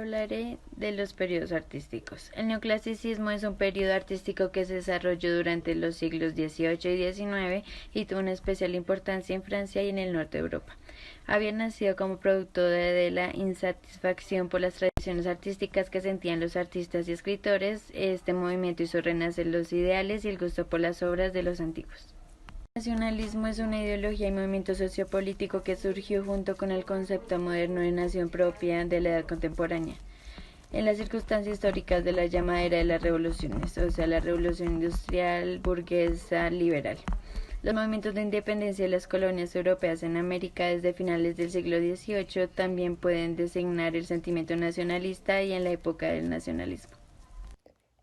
Hablaré de los periodos artísticos. El neoclasicismo es un periodo artístico que se desarrolló durante los siglos XVIII y XIX y tuvo una especial importancia en Francia y en el norte de Europa. Había nacido como producto de la insatisfacción por las tradiciones artísticas que sentían los artistas y escritores. Este movimiento hizo renacer los ideales y el gusto por las obras de los antiguos. El nacionalismo es una ideología y movimiento sociopolítico que surgió junto con el concepto moderno de nación propia de la edad contemporánea, en las circunstancias históricas de la llamada era de las revoluciones, o sea, la revolución industrial, burguesa, liberal. Los movimientos de independencia de las colonias europeas en América desde finales del siglo XVIII también pueden designar el sentimiento nacionalista y en la época del nacionalismo.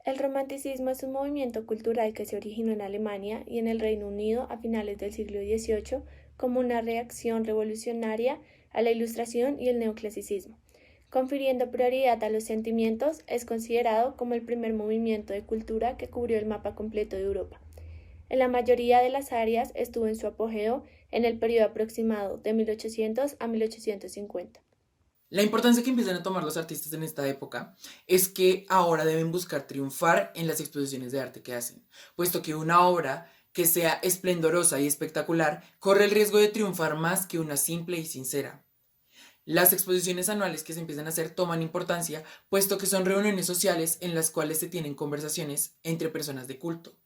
El romanticismo es un movimiento cultural que se originó en Alemania y en el Reino Unido a finales del siglo XVIII como una reacción revolucionaria a la Ilustración y el neoclasicismo. Confiriendo prioridad a los sentimientos, es considerado como el primer movimiento de cultura que cubrió el mapa completo de Europa. En la mayoría de las áreas estuvo en su apogeo en el periodo aproximado de 1800 a 1850. La importancia que empiezan a tomar los artistas en esta época es que ahora deben buscar triunfar en las exposiciones de arte que hacen, puesto que una obra que sea esplendorosa y espectacular corre el riesgo de triunfar más que una simple y sincera. Las exposiciones anuales que se empiezan a hacer toman importancia, puesto que son reuniones sociales en las cuales se tienen conversaciones entre personas de culto.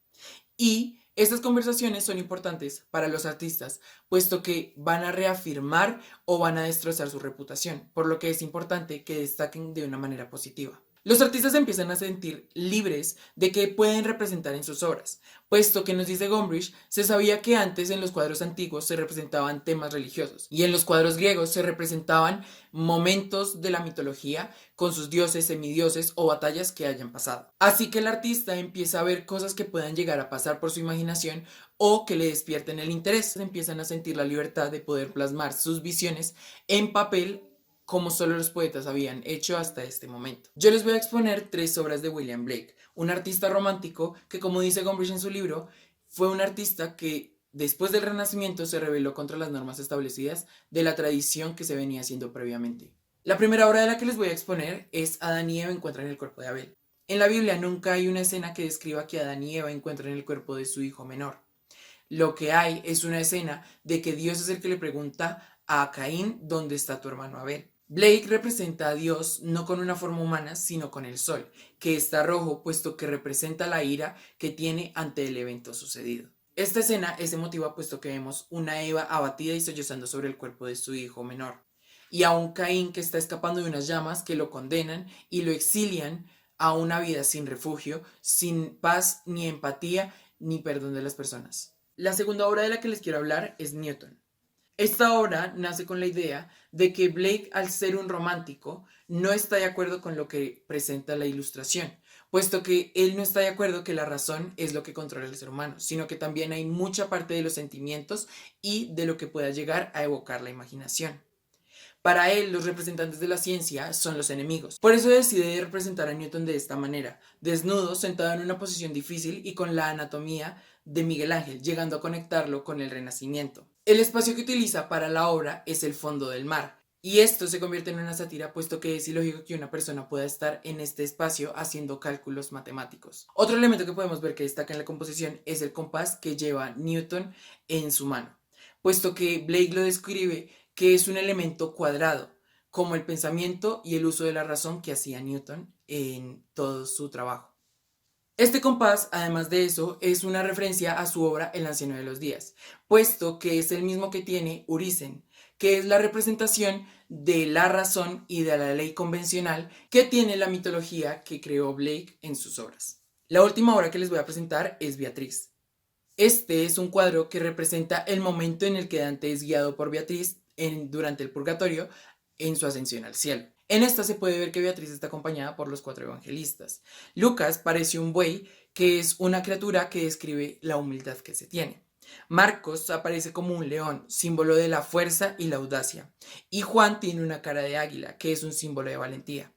Y estas conversaciones son importantes para los artistas, puesto que van a reafirmar o van a destrozar su reputación, por lo que es importante que destaquen de una manera positiva. Los artistas empiezan a sentir libres de que pueden representar en sus obras, puesto que nos dice Gombrich, se sabía que antes en los cuadros antiguos se representaban temas religiosos y en los cuadros griegos se representaban momentos de la mitología con sus dioses, semidioses o batallas que hayan pasado. Así que el artista empieza a ver cosas que puedan llegar a pasar por su imaginación o que le despierten el interés. Empiezan a sentir la libertad de poder plasmar sus visiones en papel como solo los poetas habían hecho hasta este momento. Yo les voy a exponer 3 obras de William Blake, un artista romántico que, como dice Gombrich en su libro, fue un artista que después del Renacimiento se rebeló contra las normas establecidas de la tradición que se venía haciendo previamente. La primera obra de la que les voy a exponer es Adán y Eva encuentran el cuerpo de Abel. En la Biblia nunca hay una escena que describa que Adán y Eva encuentran el cuerpo de su hijo menor. Lo que hay es una escena de que Dios es el que le pregunta a Caín dónde está tu hermano Abel. Blake representa a Dios no con una forma humana, sino con el sol, que está rojo, puesto que representa la ira que tiene ante el evento sucedido. Esta escena es emotiva, puesto que vemos una Eva abatida y sollozando sobre el cuerpo de su hijo menor, y a un Caín que está escapando de unas llamas que lo condenan y lo exilian a una vida sin refugio, sin paz, ni empatía, ni perdón de las personas. La segunda obra de la que les quiero hablar es Newton. Esta obra nace con la idea de que Blake, al ser un romántico, no está de acuerdo con lo que presenta la Ilustración, puesto que él no está de acuerdo que la razón es lo que controla al ser humano, sino que también hay mucha parte de los sentimientos y de lo que pueda llegar a evocar la imaginación. Para él, los representantes de la ciencia son los enemigos. Por eso decide representar a Newton de esta manera, desnudo, sentado en una posición difícil y con la anatomía de Miguel Ángel, llegando a conectarlo con el Renacimiento. El espacio que utiliza para la obra es el fondo del mar, y esto se convierte en una sátira, puesto que es ilógico que una persona pueda estar en este espacio haciendo cálculos matemáticos. Otro elemento que podemos ver que destaca en la composición es el compás que lleva Newton en su mano, puesto que Blake lo describe que es un elemento cuadrado, como el pensamiento y el uso de la razón que hacía Newton en todo su trabajo. Este compás, además de eso, es una referencia a su obra El anciano de los días, puesto que es el mismo que tiene Urizen, que es la representación de la razón y de la ley convencional que tiene la mitología que creó Blake en sus obras. La última obra que les voy a presentar es Beatriz. Este es un cuadro que representa el momento en el que Dante es guiado por Beatriz durante el purgatorio en su ascensión al cielo. En esta se puede ver que Beatriz está acompañada por los 4 evangelistas. Lucas parece un buey, que es una criatura que describe la humildad que se tiene. Marcos aparece como un león, símbolo de la fuerza y la audacia. Y Juan tiene una cara de águila, que es un símbolo de valentía.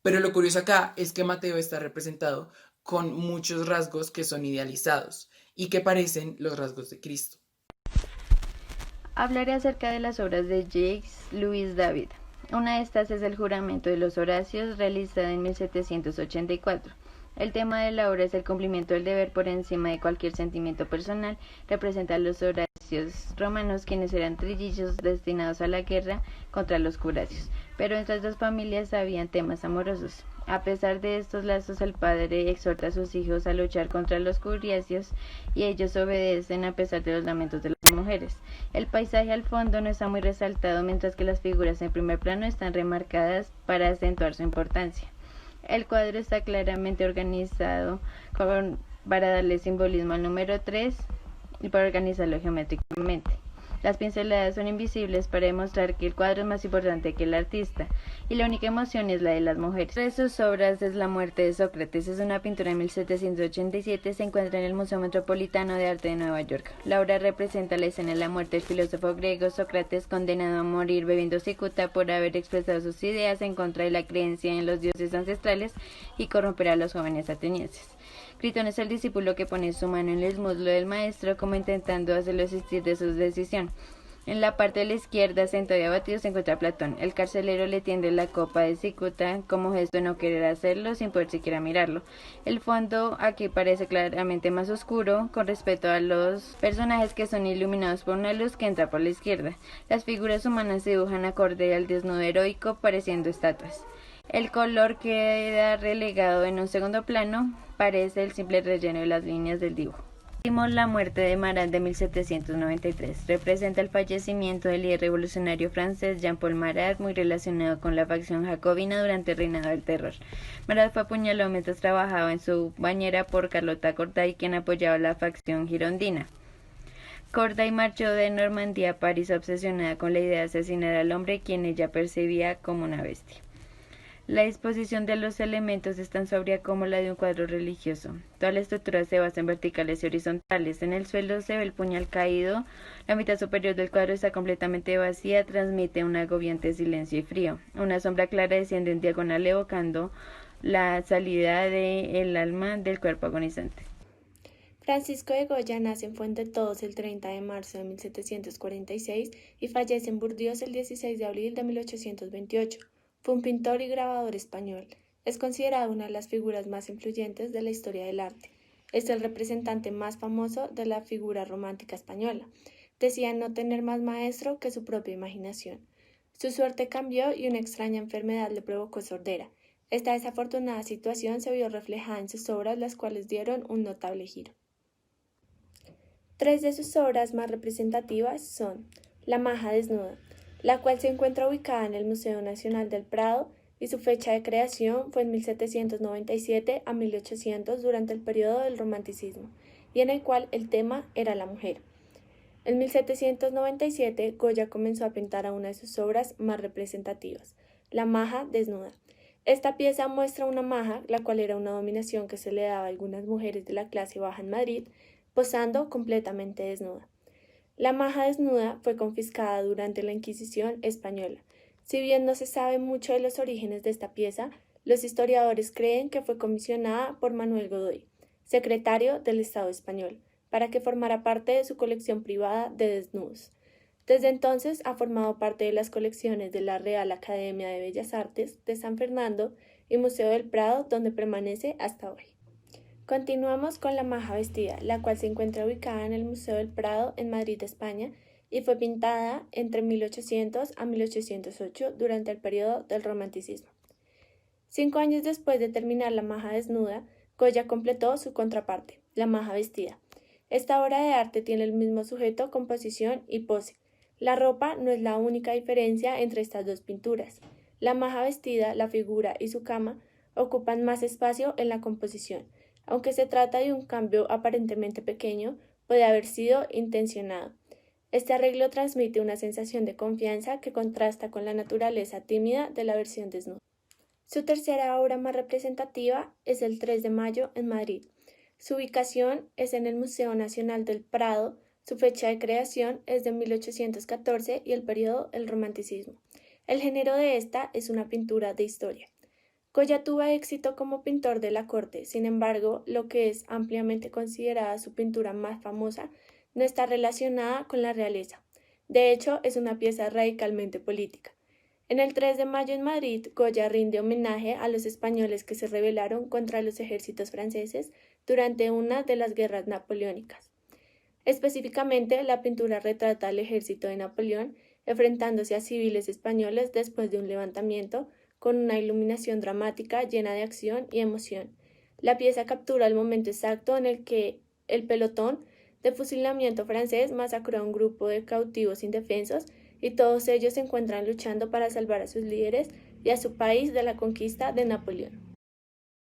Pero lo curioso acá es que Mateo está representado con muchos rasgos que son idealizados y que parecen los rasgos de Cristo. Hablaré acerca de las obras de Jacques Louis David. Una de estas es el juramento de los Horacios, realizado en 1784. El tema de la obra es el cumplimiento del deber por encima de cualquier sentimiento personal. Representa a los Horacios romanos, quienes eran trillizos destinados a la guerra contra los Curacios. Pero entre las dos familias habían temas amorosos. A pesar de estos lazos, el padre exhorta a sus hijos a luchar contra los Curacios y ellos obedecen a pesar de los lamentos de las mujeres. El paisaje al fondo no está muy resaltado, mientras que las figuras en primer plano están remarcadas para acentuar su importancia. El cuadro está claramente organizado para darle simbolismo al número 3 y para organizarlo geométricamente. Las pinceladas son invisibles para demostrar que el cuadro es más importante que el artista, y la única emoción es la de las mujeres. Entre sus obras es La muerte de Sócrates. Es una pintura de 1787, se encuentra en el Museo Metropolitano de Arte de Nueva York. La obra representa la escena de la muerte del filósofo griego Sócrates, condenado a morir bebiendo cicuta por haber expresado sus ideas en contra de la creencia en los dioses ancestrales y corromper a los jóvenes atenienses. Critón es el discípulo que pone su mano en el muslo del maestro, como intentando hacerlo desistir de su decisión. En la parte de la izquierda, sentado y abatido, se encuentra Platón. El carcelero le tiende la copa de cicuta como gesto de no querer hacerlo, sin poder siquiera mirarlo. El fondo aquí parece claramente más oscuro con respecto a los personajes, que son iluminados por una luz que entra por la izquierda. Las figuras humanas se dibujan acorde al desnudo heroico, pareciendo estatuas. El color queda relegado en un segundo plano, parece el simple relleno de las líneas del dibujo. La muerte de Marat de 1793 representa el fallecimiento del líder revolucionario francés Jean-Paul Marat, muy relacionado con la facción jacobina durante el reinado del terror. Marat fue apuñalado mientras trabajaba en su bañera por Carlotta Corday, quien apoyaba la facción girondina. Corday marchó de Normandía a París obsesionada con la idea de asesinar al hombre, quien ella percibía como una bestia. La disposición de los elementos es tan sobria como la de un cuadro religioso. Toda la estructura se basa en verticales y horizontales. En el suelo se ve el puñal caído. La mitad superior del cuadro está completamente vacía, transmite un agobiante silencio y frío. Una sombra clara desciende en diagonal, evocando la salida del alma del cuerpo agonizante. Francisco de Goya nace en Fuentetos el 30 de marzo de 1746 y fallece en Burdeos el 16 de abril de 1828. Fue un pintor y grabador español. Es considerado una de las figuras más influyentes de la historia del arte. Es el representante más famoso de la figura romántica española. Decía no tener más maestro que su propia imaginación. Su suerte cambió y una extraña enfermedad le provocó sordera. Esta desafortunada situación se vio reflejada en sus obras, las cuales dieron un notable giro. Tres de sus obras más representativas son La maja desnuda, la cual se encuentra ubicada en el Museo Nacional del Prado, y su fecha de creación fue en 1797 a 1800 durante el periodo del Romanticismo, y en el cual el tema era la mujer. En 1797, Goya comenzó a pintar a una de sus obras más representativas, La maja desnuda. Esta pieza muestra una maja, la cual era una dominación que se le daba a algunas mujeres de la clase baja en Madrid, posando completamente desnuda. La maja desnuda fue confiscada durante la Inquisición española. Si bien no se sabe mucho de los orígenes de esta pieza, los historiadores creen que fue comisionada por Manuel Godoy, secretario del Estado español, para que formara parte de su colección privada de desnudos. Desde entonces ha formado parte de las colecciones de la Real Academia de Bellas Artes de San Fernando y Museo del Prado, donde permanece hasta hoy. Continuamos con La maja vestida, la cual se encuentra ubicada en el Museo del Prado en Madrid, España, y fue pintada entre 1800 a 1808 durante el periodo del Romanticismo. 5 años después de terminar La maja desnuda, Goya completó su contraparte, La maja vestida. Esta obra de arte tiene el mismo sujeto, composición y pose. La ropa no es la única diferencia entre estas dos pinturas. La maja vestida, la figura y su cama ocupan más espacio en la composición. Aunque se trata de un cambio aparentemente pequeño, puede haber sido intencionado. Este arreglo transmite una sensación de confianza que contrasta con la naturaleza tímida de la versión desnuda. Su tercera obra más representativa es el 3 de mayo en Madrid. Su ubicación es en el Museo Nacional del Prado, su fecha de creación es de 1814 y el periodo del Romanticismo. El género de esta es una pintura de historia. Goya tuvo éxito como pintor de la corte, sin embargo, lo que es ampliamente considerada su pintura más famosa no está relacionada con la realeza. De hecho, es una pieza radicalmente política. En el 3 de mayo en Madrid, Goya rinde homenaje a los españoles que se rebelaron contra los ejércitos franceses durante una de las guerras napoleónicas. Específicamente, la pintura retrata al ejército de Napoleón enfrentándose a civiles españoles después de un levantamiento, con una iluminación dramática llena de acción y emoción. La pieza captura el momento exacto en el que el pelotón de fusilamiento francés masacró a un grupo de cautivos indefensos y todos ellos se encuentran luchando para salvar a sus líderes y a su país de la conquista de Napoleón.